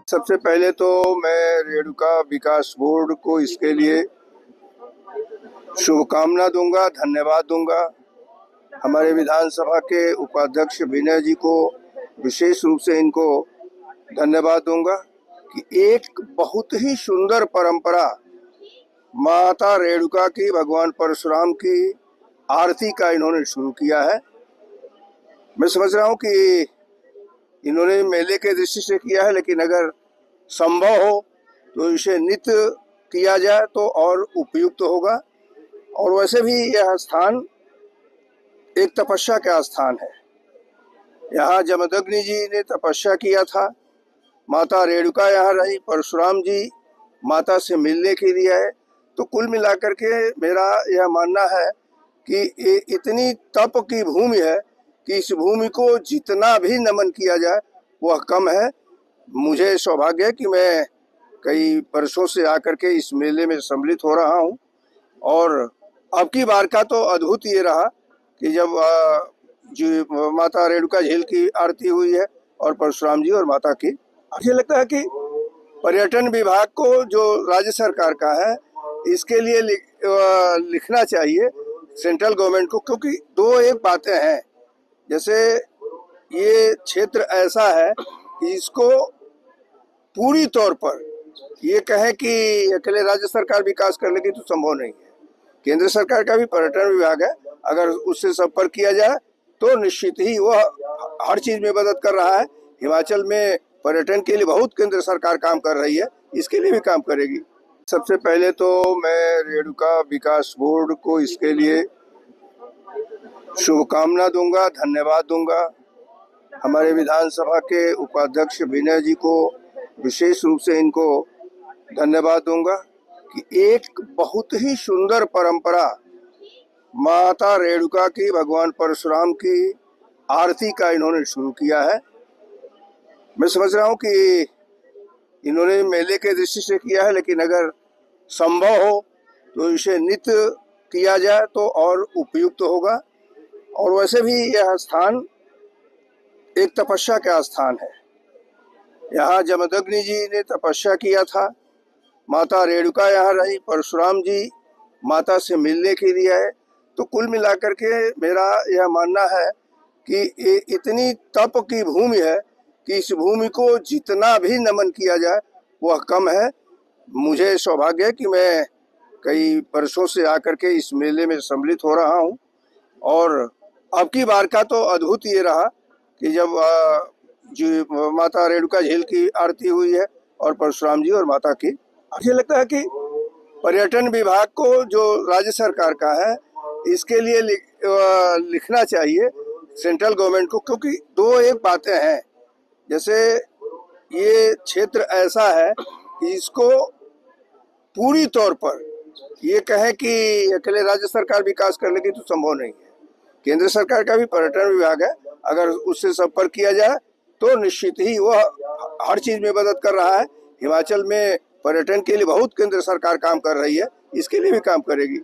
सबसे पहले तो मैं रेणुका विकास बोर्ड को इसके लिए शुभकामना दूंगा, धन्यवाद दूंगा। हमारे विधानसभा के उपाध्यक्ष विनय जी को विशेष रूप से इनको धन्यवाद दूंगा कि एक बहुत ही सुंदर परंपरा माता रेणुका की, भगवान परशुराम की आरती का इन्होंने शुरू किया है। मैं समझ रहा हूँ कि इन्होंने मेले के दृष्टि से किया है, लेकिन अगर संभव हो तो इसे नित्य किया जाए तो और उपयुक्त होगा। और वैसे भी यह स्थान एक तपस्या का स्थान है। यहाँ जमदग्नि जी ने तपस्या किया था, माता रेणुका यहाँ रही, परशुराम जी माता से मिलने के लिए आए। तो कुल मिलाकर के मेरा यह मानना है कि इतनी तप की भूमि है कि इस भूमि को जितना भी नमन किया जाए वह कम है। मुझे सौभाग्य है कि मैं कई वर्षों से आकर के इस मेले में सम्मिलित हो रहा हूँ। और अब की बार का तो अद्भुत ये रहा कि जब जो माता रेणुका झील की आरती हुई है और परशुराम जी और माता की, मुझे लगता है कि पर्यटन विभाग को जो राज्य सरकार का है इसके लिए लिखना चाहिए सेंट्रल गवर्नमेंट को, क्योंकि दो एक बातें हैं। जैसे ये क्षेत्र ऐसा है कि इसको पूरी तौर पर ये कहें कि अकेले राज्य सरकार विकास कर लेगी तो संभव नहीं है। केंद्र सरकार का भी पर्यटन विभाग है, अगर उससे संपर्क किया जाए तो निश्चित ही वह हर चीज में मदद कर रहा है। हिमाचल में पर्यटन के लिए बहुत केंद्र सरकार काम कर रही है, इसके लिए भी काम करेगी। सबसे पहले तो मैं रेणुका विकास बोर्ड को इसके लिए शुभकामना दूंगा, धन्यवाद दूंगा। हमारे विधानसभा के उपाध्यक्ष विनय जी को विशेष रूप से इनको धन्यवाद दूंगा कि एक बहुत ही सुंदर परंपरा माता रेणुका की, भगवान परशुराम की आरती का इन्होंने शुरू किया है। मैं समझ रहा हूँ कि इन्होंने मेले के दृष्टि से किया है, लेकिन अगर संभव हो तो इसे नित्य किया जाए तो और उपयुक्त होगा। और वैसे भी यह स्थान एक तपस्या का स्थान है। यहाँ जमदग्नि जी ने तपस्या किया था, माता रेणुका यहाँ रही, परशुराम जी माता से मिलने के लिए आए। तो कुल मिलाकर के मेरा यह मानना है कि इतनी तप की भूमि है कि इस भूमि को जितना भी नमन किया जाए वह कम है। मुझे सौभाग्य है कि मैं कई वर्षों से आकर के इस मेले में सम्मिलित हो रहा हूँ। और अब की बार का तो अद्भुत ये रहा कि जब जो माता रेणुका झील की आरती हुई है और परशुराम जी और माता की, मुझे लगता है कि पर्यटन विभाग को जो राज्य सरकार का है इसके लिए लिखना चाहिए सेंट्रल गवर्नमेंट को, क्योंकि दो एक बातें हैं। जैसे ये क्षेत्र ऐसा है कि इसको पूरी तौर पर ये कहें कि अकेले राज्य सरकार विकास कर लेगी तो संभव नहीं है। केंद्र सरकार का भी पर्यटन विभाग है, अगर उससे संपर्क किया जाए तो निश्चित ही वह हर चीज में मदद कर रहा है। हिमाचल में पर्यटन के लिए बहुत केंद्र सरकार काम कर रही है, इसके लिए भी काम करेगी।